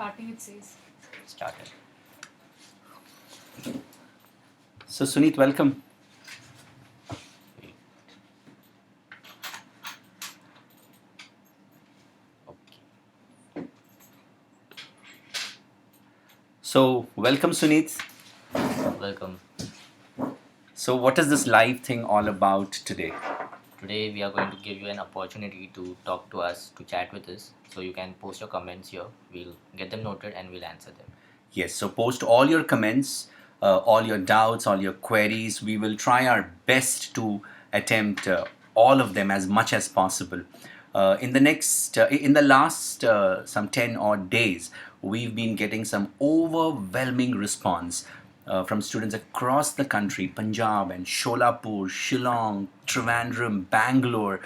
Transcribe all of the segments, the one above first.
Starting it says. Started. So Suneet, welcome. Okay. So welcome Suneet. Welcome. So what is this live thing all about today? Today we are going to give you an opportunity to talk to us, to chat with us. So you can post your comments here. We'll get them noted and we'll answer them. Yes, so post all your comments, all your doubts, all your queries. We will try our best to attempt all of them as much as possible. In the last some 10 odd days, we've been getting some overwhelming response from students across the country, Punjab and Sholapur, Shillong, Trivandrum, Bangalore.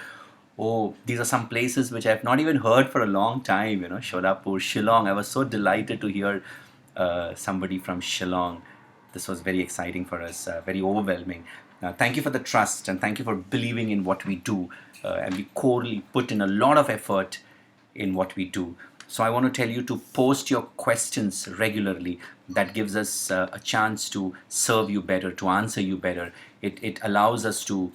Oh, these are some places which I've not even heard for a long time, Sholapur, Shillong. I was so delighted to hear somebody from Shillong. This was very exciting for us, very overwhelming. Thank you for the trust and thank you for believing in what we do. And we corely put in a lot of effort in what we do. So I want to tell you to post your questions regularly. That gives us a chance to serve you better, to answer you better. It allows us to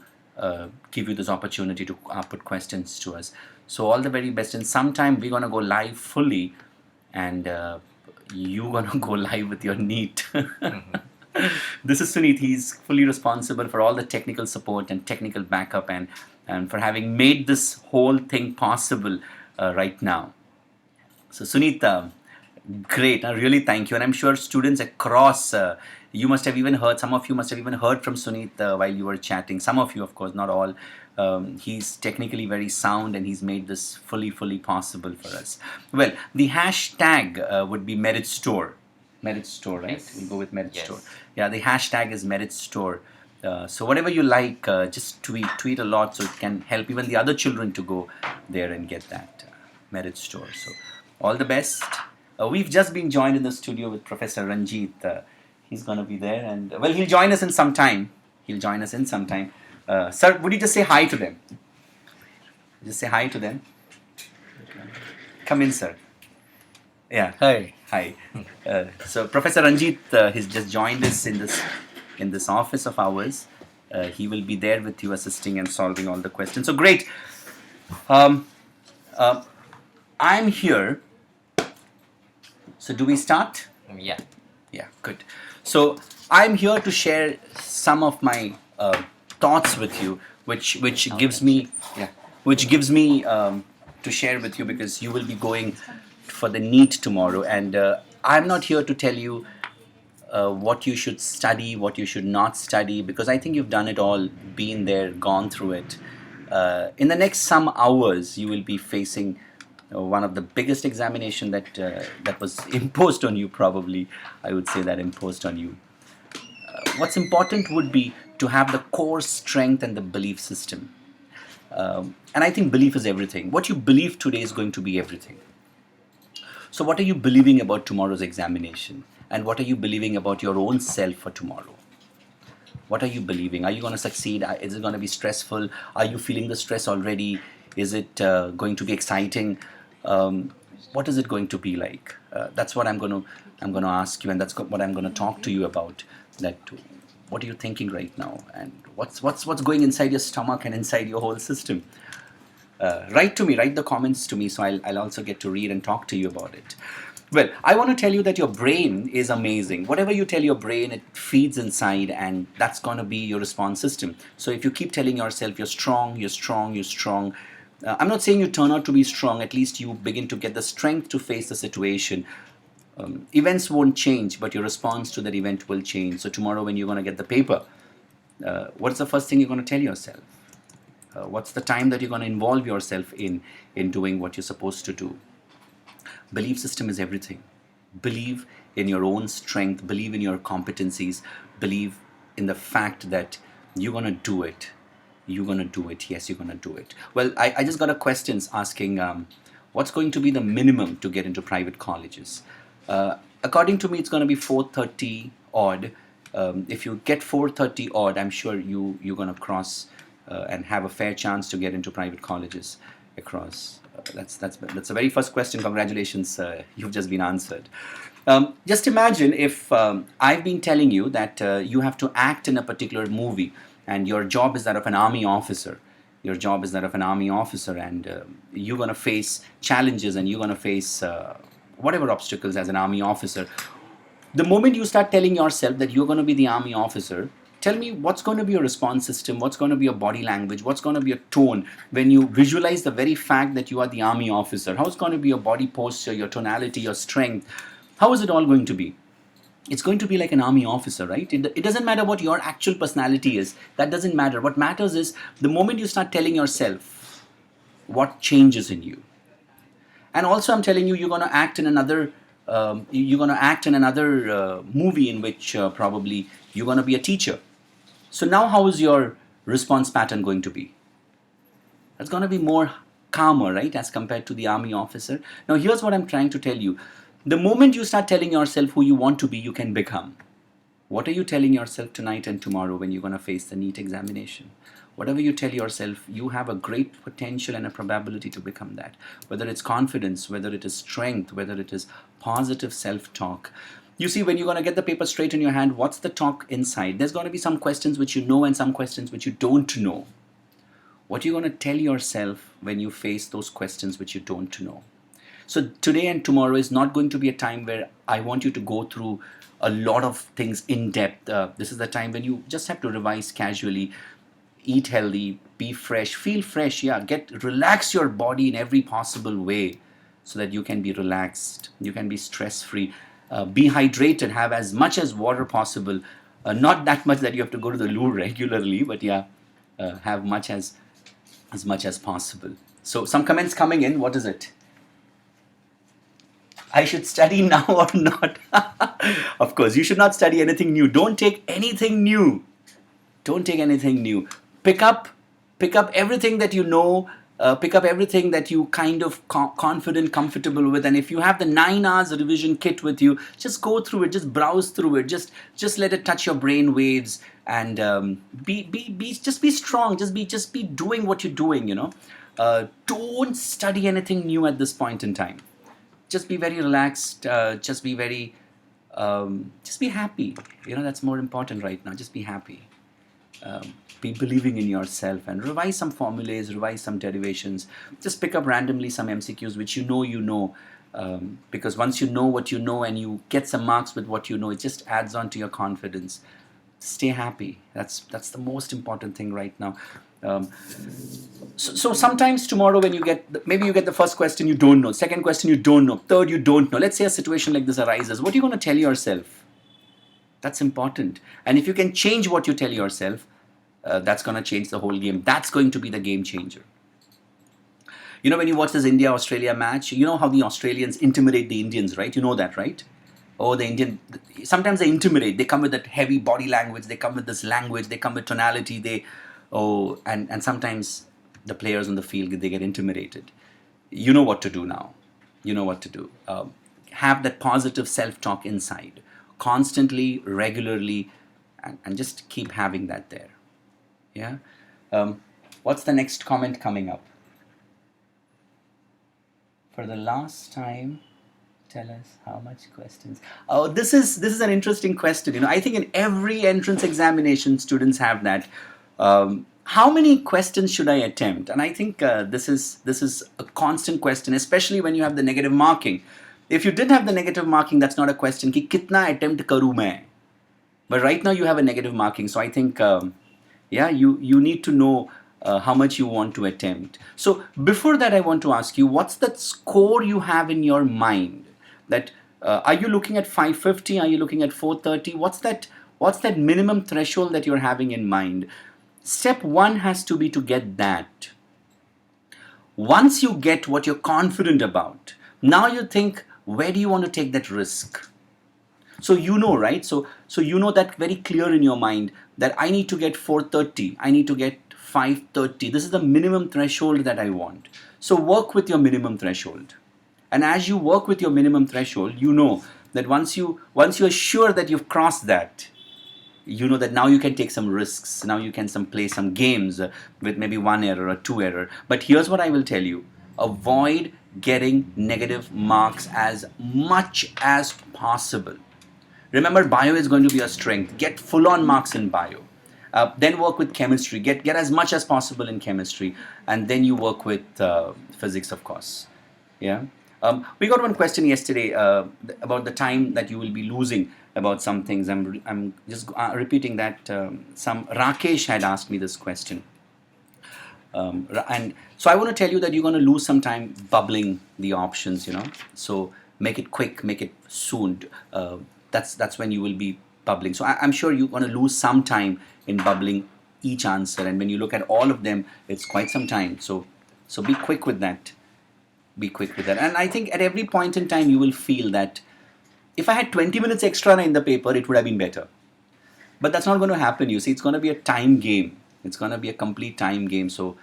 give you this opportunity to put questions to us. So all the very best. And sometime we're going to go live fully and you're going to go live with your NEET. This is Suneet. He's fully responsible for all the technical support and technical backup and for having made this whole thing possible right now. So Suneet, great. I really thank you. And I'm sure students across, you must have even heard, some of you must have even heard from Suneet while you were chatting. Some of you, of course, not all. He's technically very sound and he's made this fully possible for us. Well, the hashtag would be Merit Store. Merit Store, right? Yes. We'll go with Merit Yes. Store. Yeah, the hashtag is Merit Store. So whatever you like, just tweet a lot so it can help even the other children to go there and get that Merit Store. So all the best. We've just been joined in the studio with Professor Ranjit. He's going to be there and well, he'll join us in some time. Sir, would you just say hi to them? Just say hi to them. Come in, sir. Yeah. Hi. Hi. So Professor Ranjit has just joined us in this office of ours. He will be there with you, assisting and solving all the questions. So great. I'm here. So do we start? Yeah. Yeah, good. So I'm here to share some of my thoughts with you, which gives me to share with you because you will be going for the NEET tomorrow, and I'm not here to tell you what you should study, what you should not study, because I think you've done it all, been there, gone through it. In the next some hours, you will be facing one of the biggest examination that was imposed on you, probably. I would say that imposed on you. What's important would be to have the core strength and the belief system. And I think belief is everything. What you believe today is going to be everything. So what are you believing about tomorrow's examination? And what are you believing about your own self for tomorrow? What are you believing? Are you going to succeed? Is it going to be stressful? Are you feeling the stress already? Is it going to be exciting? What is it going to be like? That's what I'm going to ask you, and that's what I'm going to talk to you about. That what are you thinking right now, and what's going inside your stomach and inside your whole system? Write the comments to me, so I'll also get to read and talk to you about it. Well, I want to tell you that your brain is amazing. Whatever you tell your brain, it feeds inside, and that's going to be your response system. So if you keep telling yourself you're strong, I'm not saying you turn out to be strong, at least you begin to get the strength to face the situation. Events won't change, but your response to that event will change. So tomorrow when you're going to get the paper, what's the first thing you're going to tell yourself? What's the time that you're going to involve yourself in doing what you're supposed to do? Belief system is everything. Believe in your own strength, believe in your competencies, believe in the fact that you're going to do it. You're going to do it. Yes, you're going to do it. Well, I just got a questions asking what's going to be the minimum to get into private colleges. According to me, it's going to be 430 odd. If you get 430 odd, I'm sure you're going to cross and have a fair chance to get into private colleges across That's the very first question. Congratulations, you've just been answered. Just imagine if I've been telling you that you have to act in a particular movie, and your job is that of an army officer. Your job is that of an army officer, and you're going to face challenges, and you're going to face whatever obstacles as an army officer. The moment you start telling yourself that you're going to be the army officer, tell me what's going to be your response system, what's going to be your body language, what's going to be your tone when you visualize the very fact that you are the army officer. How's going to be your body posture, your tonality, your strength? How is it all going to be? It's going to be like an army officer, right? It doesn't matter what your actual personality is. That doesn't matter. What matters is the moment you start telling yourself what changes in you. And also, I'm telling you, you're going to act in another. You're going to act in another movie in which probably you're going to be a teacher. So now, how is your response pattern going to be? It's going to be more calmer, right, as compared to the army officer. Now, here's what I'm trying to tell you. The moment you start telling yourself who you want to be, you can become. What are you telling yourself tonight and tomorrow when you're going to face the NEET examination? Whatever you tell yourself, you have a great potential and a probability to become that. Whether it's confidence, whether it is strength, whether it is positive self-talk. You see, when you're going to get the paper straight in your hand, what's the talk inside? There's going to be some questions which you know and some questions which you don't know. What are you going to tell yourself when you face those questions which you don't know? So today and tomorrow is not going to be a time where I want you to go through a lot of things in depth. This is the time when you just have to revise casually, eat healthy, be fresh, feel fresh. Yeah, relax your body in every possible way so that you can be relaxed, you can be stress free, be hydrated, have as much as water possible. Not that much that you have to go to the loo regularly, but yeah, have as much as possible. So some comments coming in. What is it? I should study now or not? Of course, you should not study anything new. Don't take anything new. Don't take anything new. Pick up everything that you know. Pick up everything that you kind of confident, comfortable with. And if you have the 9 hours revision kit with you, just go through it. Just browse through it. Just let it touch your brain waves, and just be strong. Just be doing what you're doing. Don't study anything new at this point in time. Just be very relaxed. Just be happy. That's more important right now. Just be happy. Be believing in yourself, and revise some formulas, revise some derivations. Just pick up randomly some MCQs which you know, because once you know what you know and you get some marks with what you know, it just adds on to your confidence. Stay happy. That's the most important thing right now. So sometimes tomorrow when maybe you get the first question you don't know, second question you don't know, third you don't know. Let's say a situation like this arises. What are you going to tell yourself? That's important. And if you can change what you tell yourself, that's going to change the whole game. That's going to be the game changer. When you watch this India-Australia match, you know how the Australians intimidate the Indians, right? You know that, right? Oh, sometimes they intimidate. They come with that heavy body language. They come with this language. They come with tonality. And sometimes the players on the field, they get intimidated. You know what to do now. You know what to do. Have that positive self-talk inside, constantly, regularly, and just keep having that there. Yeah. What's the next comment coming up? For the last time, tell us how much questions. Oh, this is an interesting question. I think in every entrance examination, students have that. How many questions should I attempt? And I think this is a constant question, especially when you have the negative marking. If you didn't have the negative marking, that's not a question. Ki kitna attempt karu main? But right now you have a negative marking, so I think you need to know how much you want to attempt. So before that, I want to ask you, what's that score you have in your mind? That are you looking at 550? Are you looking at 430? What's that minimum threshold that you're having in mind? Step 1 has to be to get that. Once you get what you're confident about, now you think, where do you want to take that risk? So right? So you know that very clear in your mind that I need to get 430, I need to get 530. This is the minimum threshold that I want. So work with your minimum threshold. And as you work with your minimum threshold, you know that once you're sure that you've crossed that, you know that now you can take some risks. Now you can play some games with maybe 1 error or 2 error. But here's what I will tell you. Avoid getting negative marks as much as possible. Remember, bio is going to be a strength. Get full on marks in bio. Then work with chemistry. Get as much as possible in chemistry, and then you work with physics, of course. Yeah. We got one question yesterday about the time that you will be losing about some things. I'm just repeating that. Some Rakesh had asked me this question. And so I want to tell you that you're going to lose some time bubbling the options, So make it quick, make it soon. That's when you will be bubbling. So I'm sure you're going to lose some time in bubbling each answer. And when you look at all of them, it's quite some time. So be quick with that. Be quick with that. And I think at every point in time, you will feel that if I had 20 minutes extra in the paper, it would have been better. But that's not going to happen. You see, it's going to be a time game. It's going to be a complete time game. So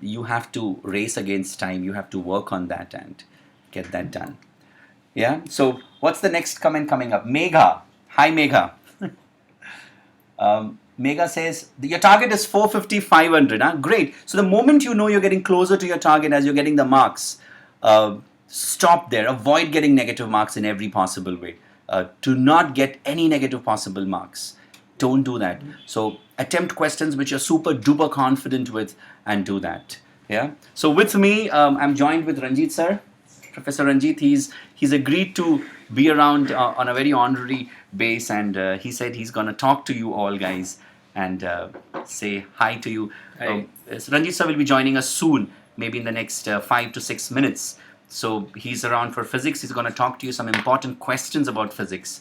you have to race against time. You have to work on that and get that done. Yeah. So what's the next comment coming up? Megha. Hi, Megha. Megha says your target is 450, 500. Huh? Great. So the moment you know you're getting closer to your target as you're getting the marks, stop there. Avoid getting negative marks in every possible way. Do not get any negative possible marks. Don't do that. So attempt questions which you're super duper confident with and do that. Yeah. So with me, I'm joined with Ranjit sir, Professor Ranjit. He's agreed to be around on a very honorary base, and he said he's gonna talk to you all guys and say hi to you. So Ranjit sir will be joining us soon, maybe in the next 5 to 6 minutes. So he's around for physics. He's going to talk to you some important questions about physics.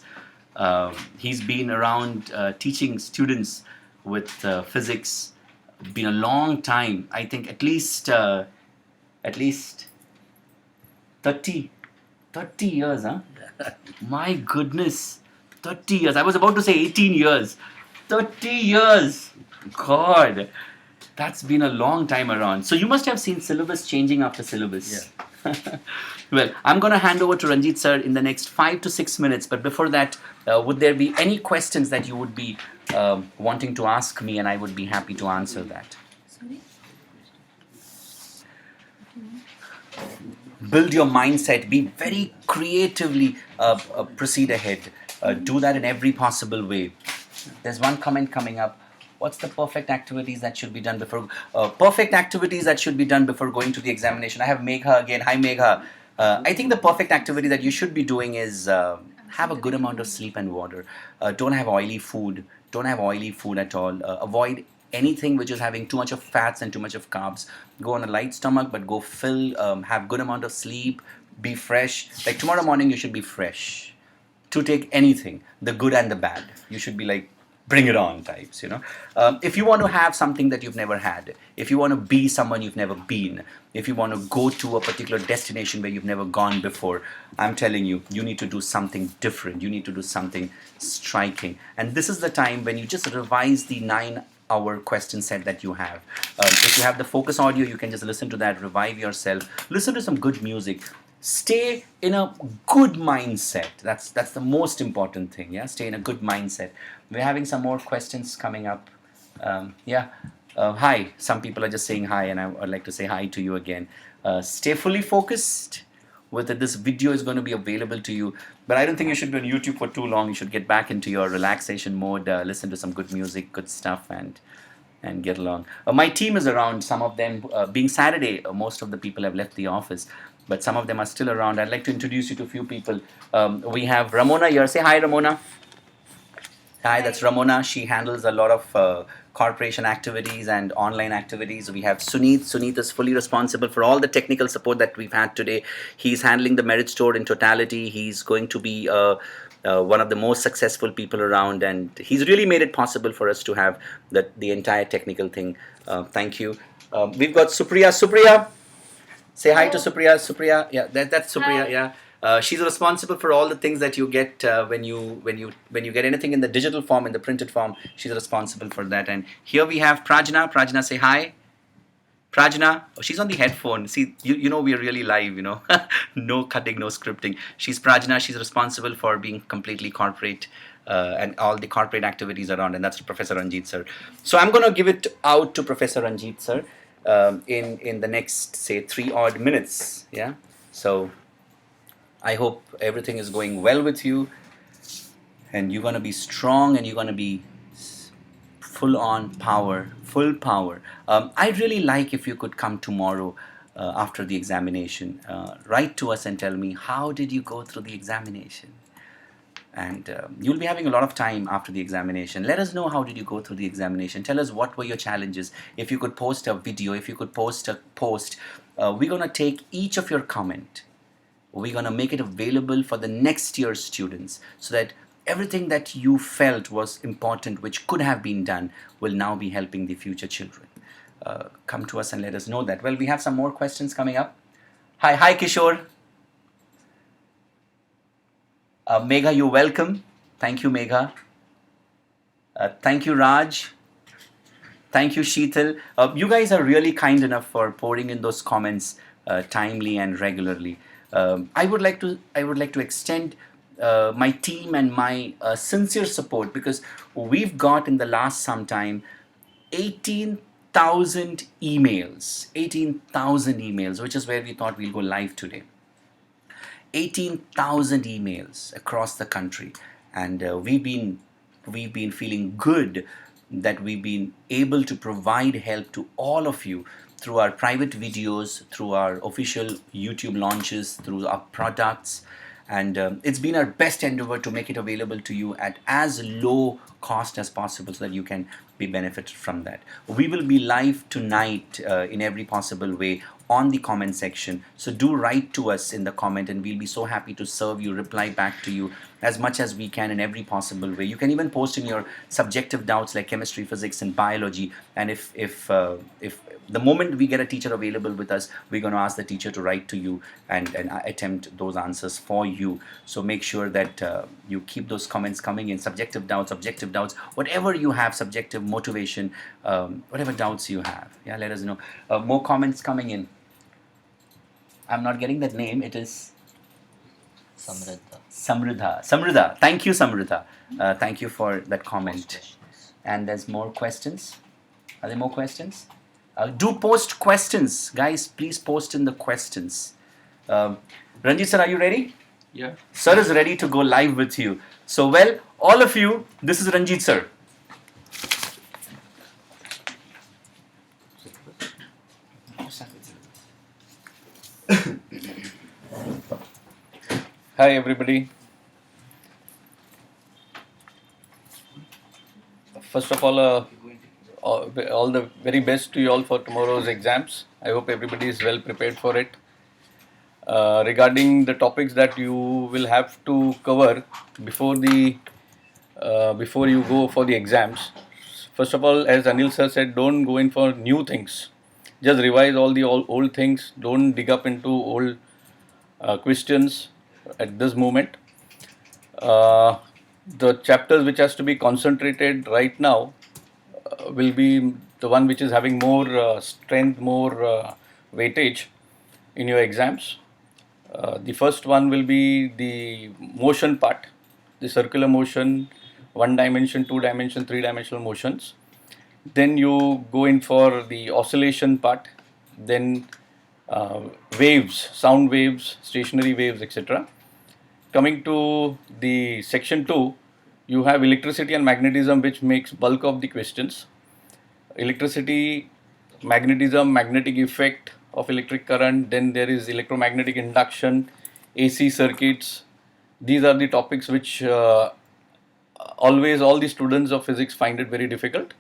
He's been around teaching students with physics. Been a long time. I think at least 30 years, huh? My goodness, 30 years. I was about to say 18 years. 30 years. God, that's been a long time around. So you must have seen syllabus changing after syllabus. Yeah. Well, I'm going to hand over to Ranjit sir in the next 5 to 6 minutes. But before that, would there be any questions that you would be wanting to ask me, and I would be happy to answer that? Sorry? Build your mindset. Be very creatively proceed ahead. Do that in every possible way. There's one comment coming up. What's the perfect activities that should be done before? Perfect activities that should be done before going to the examination. I have Megha again. Hi, Megha. I think the perfect activity that you should be doing is have a good amount of sleep and water. Don't have oily food. Don't have oily food at all. Avoid anything which is having too much of fats and too much of carbs. Go on a light stomach, but go fill. Have good amount of sleep. Be fresh. Like tomorrow morning, you should be fresh to take anything, the good and the bad. You should be like, bring it on types, If you want to have something that you've never had, if you want to be someone you've never been, if you want to go to a particular destination where you've never gone before, I'm telling you, you need to do something different. You need to do something striking. And this is the time when you just revise the 9-hour question set that you have. If you have the focus audio, you can just listen to that, revive yourself, listen to some good music. Stay in a good mindset. That's the most important thing. Yeah, stay in a good mindset. We're having some more questions coming up. Hi. Some people are just saying hi, and I would like to say hi to you again. Stay fully focused. Whether this video is going to be available to you, but I don't think you should be on YouTube for too long. You should get back into your relaxation mode. Listen to some good music, good stuff, and get along. My team is around. Some of them, being Saturday, most of the people have left the office, but some of them are still around. I'd like to introduce you to a few people. We have Ramona here. Say hi, Ramona. Hi, that's Ramona. She handles a lot of corporation activities and online activities. We have Suneet. Suneet is fully responsible for all the technical support that we've had today. He's handling the merit store in totality. He's going to be one of the most successful people around, and he's really made it possible for us to have the entire technical thing. Thank you. We've got Supriya. Supriya, say hi to Supriya. Supriya, yeah, that's Supriya. Hi. Yeah. She's responsible for all the things that you get when you get anything in the digital form, in the printed form. She's responsible for that. And here we have Prajna. Prajna, say hi. Prajna, oh, she's on the headphone. See, you know, we're really live, no cutting, no scripting. She's Prajna. She's responsible for being completely corporate and all the corporate activities around. And that's Professor Ranjit sir. So I'm going to give it out to Professor Ranjit sir. in the next, say, 3 odd minutes. Yeah. So I hope everything is going well with you, and you're gonna be strong, and you're gonna be full on power, full power. I'd really like if you could come tomorrow after the examination. Write to us and tell me, how did you go through the examination? And you'll be having a lot of time after the examination. Let us know, how did you go through the examination. Tell us what were your challenges. If you could post a video, if you could post a post, we're going to take each of your comment, we're going to make it available for the next year's students, so that everything that you felt was important, which could have been done, will now be helping the future children. Come to us and let us know that. Well, we have some more questions coming up. Hi Kishore. Megha, you're welcome. Thank you, Megha. Thank you, Raj. Thank you, Sheetal. You guys are really kind enough for pouring in those comments timely and regularly. I would like to extend my team and my sincere support, because we've got in the last some time 18,000 emails, 18,000 emails, which is where we thought we'll go live today. 18,000 emails across the country, and we've been feeling good that we've been able to provide help to all of you through our private videos, through our official YouTube launches, through our products, and it's been our best endeavor to make it available to you at as low cost as possible, so that you can be benefited from that. We will be live tonight in every possible way on the comment section, so do write to us in the comment, and we'll be so happy to serve you, reply back to you as much as we can in every possible way. You can even post in your subjective doubts like chemistry, physics, and biology, and if the moment we get a teacher available with us, we're going to ask the teacher to write to you and attempt those answers for you. So make sure that you keep those comments coming in. Subjective doubts, objective doubts, whatever you have, subjective motivation, whatever doubts you have. Yeah, let us know. More comments coming in. I'm not getting that name. It is Samriddha. Samriddha. Samriddha. Thank you, Samriddha. Thank you for that Post comment. questions. And there's more questions. Are there more questions? Do post questions, guys. Please post in the questions. Ranjit sir, are you ready? Yeah. Sir is ready to go live with you. So, well, all of you, this is Ranjit sir. Hi everybody. First of all the very best to you all for tomorrow's exams. I hope everybody is well prepared for it. Regarding the topics that you will have to cover before you go for the exams. First of all, as Anil sir said, don't go in for new things. Just revise all the old things. Don't dig up into old questions at this moment. The chapters which has to be concentrated right now will be the one which is having more strength, more weightage in your exams. The first one will be the motion part, the circular motion, 1 dimension, 2 dimension, 3 dimensional motions. Then you go in for the oscillation part, then waves, sound waves, stationary waves, etc. Coming to the section 2, you have electricity and magnetism, which makes bulk of the questions. Electricity, magnetism, magnetic effect of electric current, then there is electromagnetic induction, AC circuits. These are the topics which always all the students of physics find it very difficult.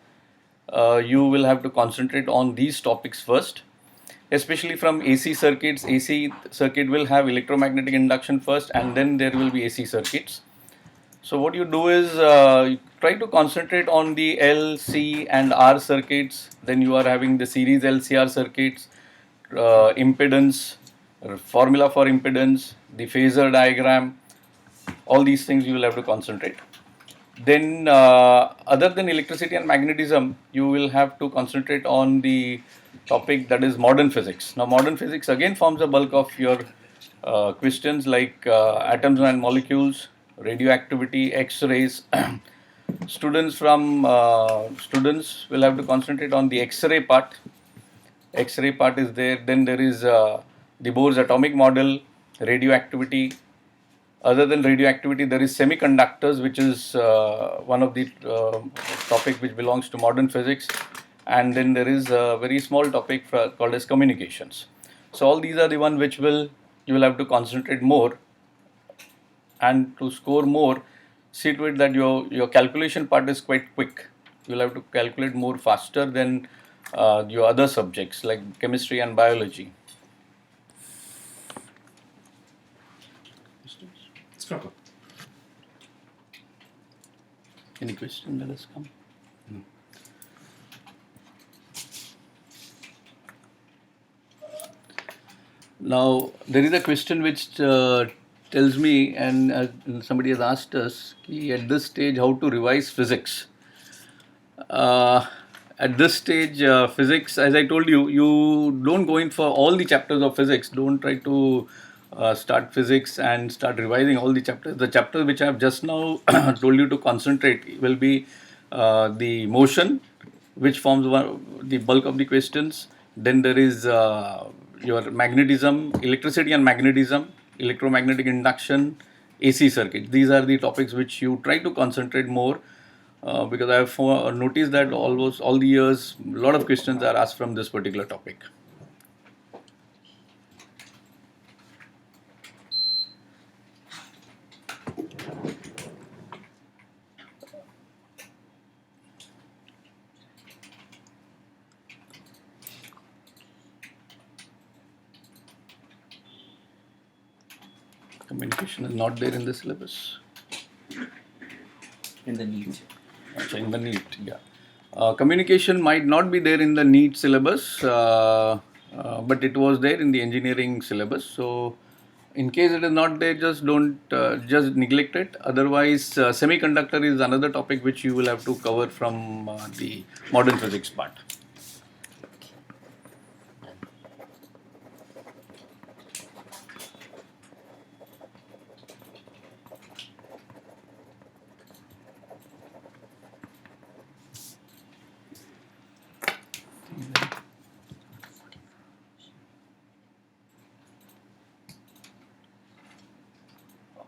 You will have to concentrate on these topics first, especially from AC circuits. AC circuit will have electromagnetic induction first, and then there will be AC circuits. So what you do is you try to concentrate on the L, C and R circuits. Then you are having the series LCR circuits, impedance, formula for impedance, the phasor diagram. All these things you will have to concentrate. Then other than electricity and magnetism, you will have to concentrate on the topic that is modern physics. Now modern physics again forms a bulk of your questions like atoms and molecules, radioactivity, X-rays. Students will have to concentrate on the X-ray part, X-ray part is there. Then there is the Bohr's atomic model, radioactivity. Other than radioactivity, there is semiconductors, which is one of the topic which belongs to modern physics. And then there is a very small topic called as communications. So all these are the one which you will have to concentrate more, and to score more, see to it that your calculation part is quite quick. You'll have to calculate more faster than your other subjects like chemistry and biology. Stop. Any question that has come? No. Now, there is a question which tells me, and somebody has asked us, at this stage, how to revise physics. At this stage, physics, as I told you, you don't go in for all the chapters of physics. Don't try to start physics and start revising all the chapters. The chapter which I have just now told you to concentrate will be the motion, which forms the bulk of the questions. Then there is your magnetism, electricity and magnetism, electromagnetic induction, AC circuit. These are the topics which you try to concentrate more, because I have noticed that almost all the years, a lot of questions are asked from this particular topic. Communication is not there in the syllabus. In the NEET. In the NEET, yeah. Communication might not be there in the NEET syllabus, but it was there in the engineering syllabus. So, in case it is not there, just don't just neglect it. Otherwise, semiconductor is another topic which you will have to cover from the modern physics part.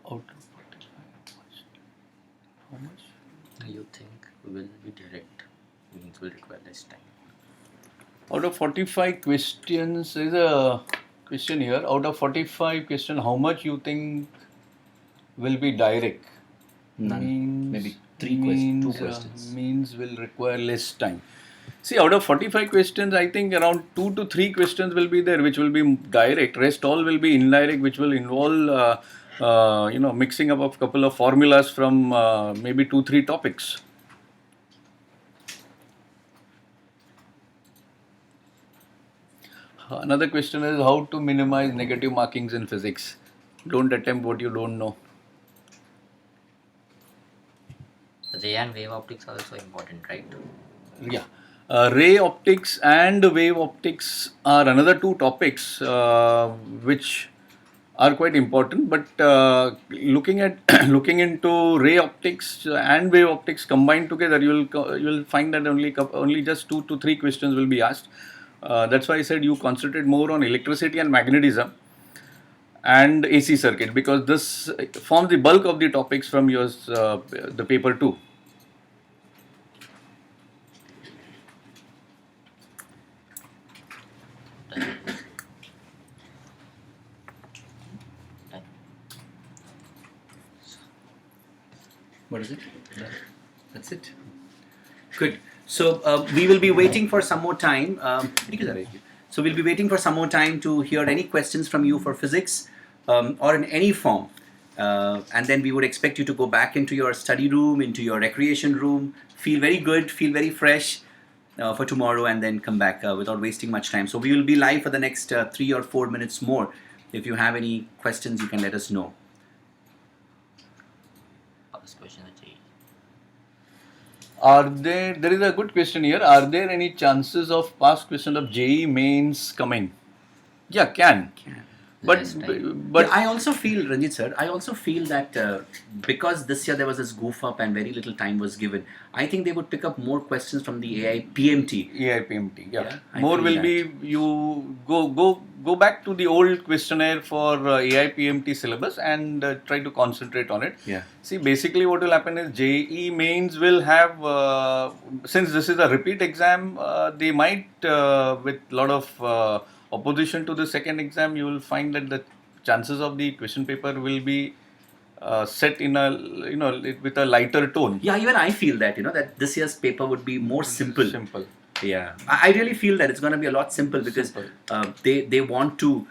Out of 45, how much? You think will be direct, means will require less time. Out of 45 questions, there is a question here. Out of 45 questions, how much you think will be direct? None. Maybe two questions. Means will require less time. See, out of 45 questions, I think around 2 to 3 questions will be there, which will be direct. Rest all will be indirect, which will involve, mixing up of couple of formulas from maybe 2-3 topics. Another question is how to minimize negative markings in physics. Don't attempt what you don't know. Ray and wave optics are also important, right? Yeah. Ray optics and wave optics are another two topics which are quite important. But looking at looking into ray optics and wave optics combined together, you will find that only just 2 to 3 questions will be asked. That's why I said you concentrate more on electricity and magnetism and AC circuit, because this forms the bulk of the topics from yours, the paper 2. What is it? That's it. Good. So we will be waiting for some more time. So we'll be waiting for some more time to hear any questions from you for physics or in any form. And then we would expect you to go back into your study room, into your recreation room, feel very good, feel very fresh for tomorrow, and then come back without wasting much time. So we will be live for the next 3 or 4 minutes more. If you have any questions, you can let us know. First question is JEE. There is a good question here. Are there any chances of past question of JEE mains coming? Yeah, can. less time. but Yeah, I also feel, Ranjit sir, I also feel that because this year there was this goof up and very little time was given, I think they would pick up more questions from the AI PMT. AIPMT, yeah. Yeah, I More feel will that. be you go back to the old questionnaire for AIPMT syllabus and try to concentrate on it. Yeah. See, basically, what will happen is JEE mains will have since this is a repeat exam, they might with lot of opposition to the second exam, you will find that the chances of the question paper will be set in a with a lighter tone. Yeah, even I feel that, that this year's paper would be more simple. Simple. Yeah, I really feel that it's going to be a lot simple because Simple. they want to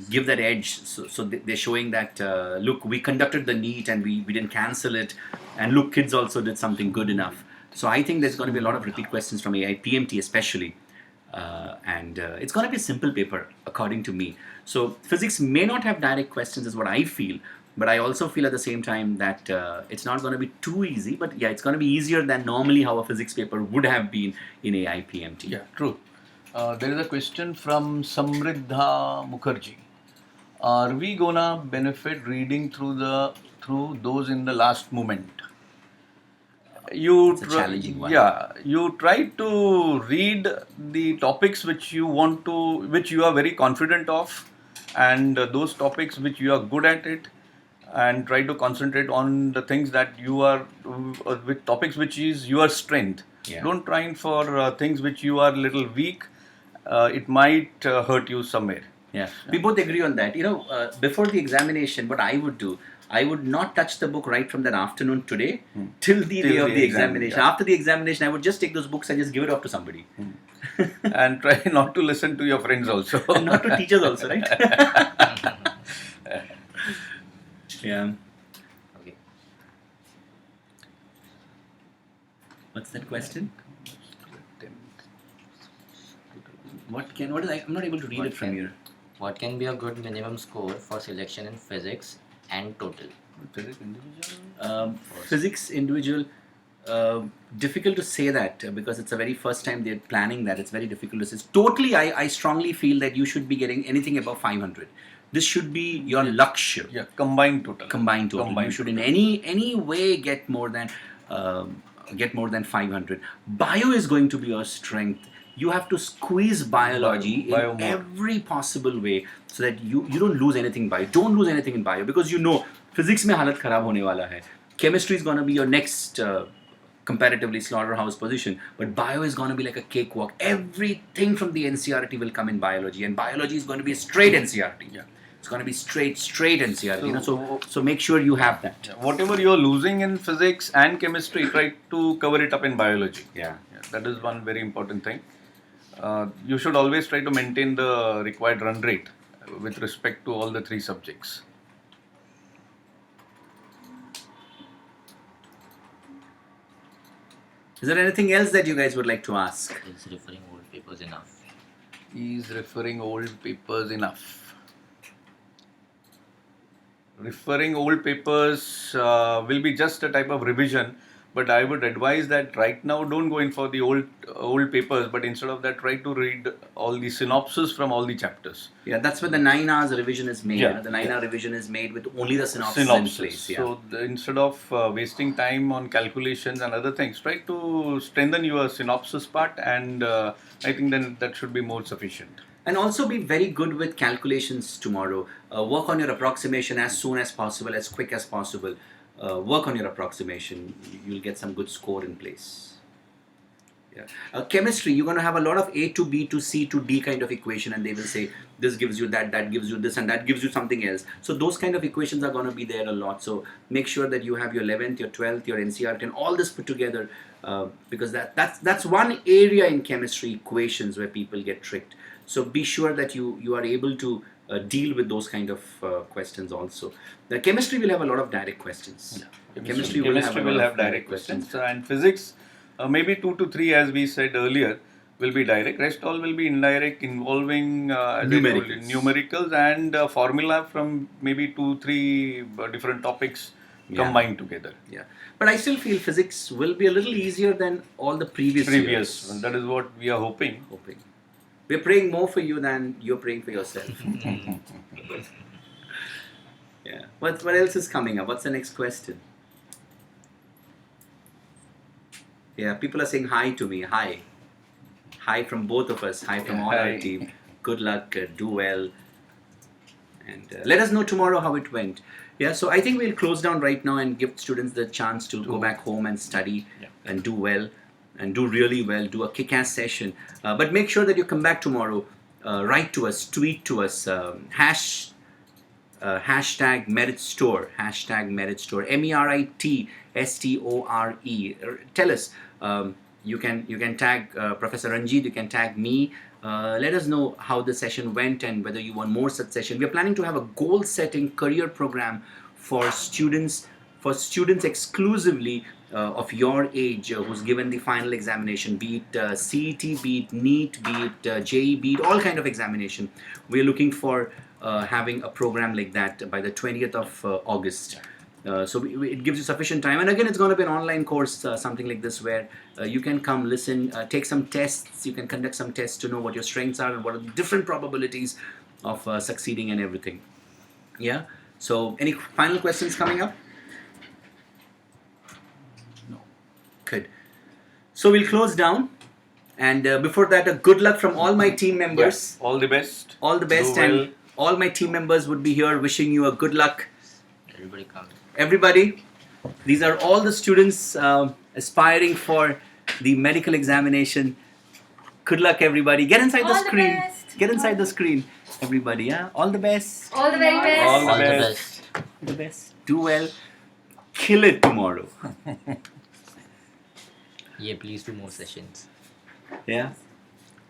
give that edge. So they're showing that, look, we conducted the NEET and we didn't cancel it. And look, kids also did something good enough. So I think there's going to be a lot of repeat questions from AI PMT especially. And it's going to be a simple paper, according to me. So physics may not have direct questions, is what I feel. But I also feel at the same time that it's not going to be too easy. But yeah, it's going to be easier than normally how a physics paper would have been in AI PMT. Yeah, true. There is a question from Samriddha Mukherjee. Are we gonna benefit reading through those in the last moment? It's a challenging one. Yeah, you try to read the topics which you are very confident of, and those topics which you are good at it, and try to concentrate on the things that you are with topics which is your strength. Yeah. Don't try for things which you are little weak. It might hurt you somewhere. Yeah, we both agree on that. Before the examination, what I would do, I would not touch the book right from that afternoon today till the day of the examination. yeah. After the examination, I would just take those books and just give it off to somebody. And try not to listen to your friends also. Not to teachers also, right? Yeah. Okay. What's that question? I'm not able to read it from here. What can be a good minimum score for selection in physics and total? Physics individual, difficult to say that because it's the very first time they're planning that. It's very difficult to say. Totally, I strongly feel that you should be getting anything above 500. This should be your lakshya. Yeah, combined total. Combined total. You should in any way get more than 500. Bio is going to be your strength. You have to squeeze biology Bio in more. every possible way so that you don't lose anything bio. Don't lose anything in bio because physics में हालत खराब होने वाला है. Chemistry is going to be your next comparatively slaughterhouse position, but bio is going to be like a cakewalk. Everything from the NCERT will come in biology, and biology is going to be a straight NCERT. Yeah. It's going to be straight NCERT. So make sure you have that. Yeah, whatever you're losing in physics and chemistry, try to cover it up in biology. Yeah. That is one very important thing. You should always try to maintain the required run rate with respect to all the three subjects. Is there anything else that you guys would like to ask? Is referring old papers enough? Is referring old papers enough? Referring old papers will be just a type of revision, but I would advise that right now don't go in for the old papers, but instead of that try to read all the synopsis from all the chapters. Yeah, that's where the 9 hours revision is made. Yeah. The 9 hour revision is made with only the synopsis in place. Yeah. So instead of wasting time on calculations and other things, try to strengthen your synopsis part, and I think then that should be more sufficient. And also be very good with calculations tomorrow. Work on your approximation as soon as possible, as quick as possible. Work on your approximation. You'll get some good score in place. Yeah. Chemistry, you're going to have a lot of A to B to C to D kind of equation, and they will say this gives you that, that gives you this, and that gives you something else. So those kind of equations are going to be there a lot. So make sure that you have your 11th, your 12th, your NCERT, and all this put together, because that's one area in chemistry equations where people get tricked. So be sure that you are able to deal with those kind of questions also. The chemistry will have a lot of direct questions. Yeah. Chemistry will have direct questions, and physics maybe 2 to 3, as we said earlier, will be direct. Rest all will be indirect, involving numericals and formula from maybe 2-3 different topics combined together. Yeah, but I still feel physics will be a little easier than all the previous years. That is what we are hoping. We're praying more for you than you're praying for yourself. Yeah. What else is coming up? What's the next question? Yeah, people are saying hi to me. Hi. Hi from both of us. Hi from all our Hi. team. Good luck. Do well. And let us know tomorrow how it went. Yeah, so I think we'll close down right now and give students the chance to go back home and study and do well and do really well, do a kick-ass session. But make sure that you come back tomorrow. Write to us, tweet to us, hashtag Merit Store, hashtag Merit Store, MERITSTORE. Tell us. You can tag Professor Ranjit. You can tag me. Let us know how the session went and whether you want more such session. We are planning to have a goal-setting career program for students exclusively of your age who's given the final examination, be it CET, be it NEET, be it JEE, be it all kind of examination. We're looking for having a program like that by the 20th of August. So it gives you sufficient time, and again it's going to be an online course, something like this, where you can come listen, take some tests, you can conduct some tests to know what your strengths are and what are the different probabilities of succeeding and everything. Yeah, so any final questions coming up? No. Good. So we'll close down, and before that, a good luck from all my team members. All the best. All the best. Do well. And all my team members would be here wishing you a good luck. Everybody come. Everybody, these are all the students aspiring for the medical examination. Good luck, everybody. Get inside the All the screen. best. Get inside the screen, everybody. Yeah, all the best. All the very best. All the All the best. best. All the best. Do well. Kill it tomorrow. Yeah, please do more sessions. Yeah.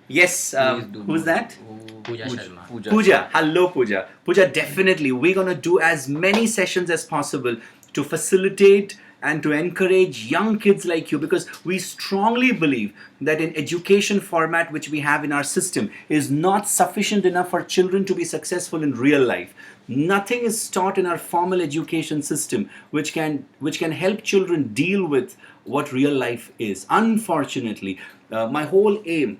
Yes. Please do Who's more. that? Pooja Sharma. Pooja. Hello, Pooja. Pooja, definitely. We're going to do as many sessions as possible to facilitate and to encourage young kids like you, because we strongly believe that an education format which we have in our system is not sufficient enough for children to be successful in real life. Nothing is taught in our formal education system which can help children deal with what real life is. Unfortunately, my whole aim,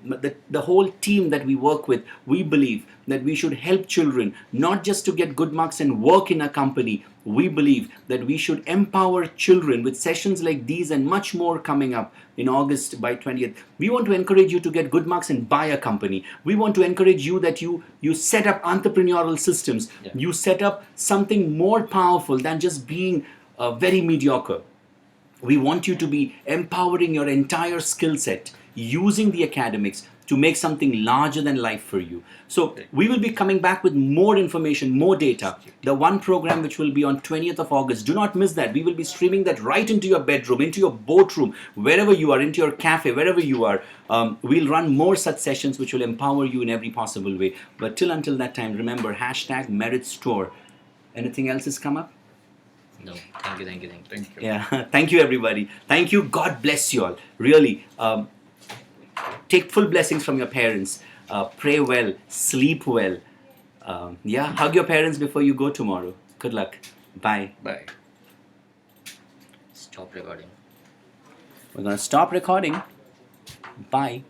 the whole team that we work with, we believe that we should help children not just to get good marks and work in a company. We believe that we should empower children with sessions like these and much more coming up in August by 20th. We want to encourage you to get good marks and buy a company. We want to encourage you that you set up entrepreneurial systems. Yeah. You set up something more powerful than just being very mediocre. We want you to be empowering your entire skill set, using the academics to make something larger than life for you. So we will be coming back with more information, more data. The one program which will be on 20th of August, do not miss that. We will be streaming that right into your bedroom, into your boatroom, wherever you are, into your cafe, wherever you are. We'll run more such sessions which will empower you in every possible way. But until that time, remember, hashtag Merit Store. Anything else has come up? No, thank you. Thank you. Yeah, thank you, everybody. Thank you. God bless you all. Really, take full blessings from your parents. Pray well, sleep well. Hug your parents before you go tomorrow. Good luck. Bye. Bye. Stop recording. We're going to stop recording. Bye.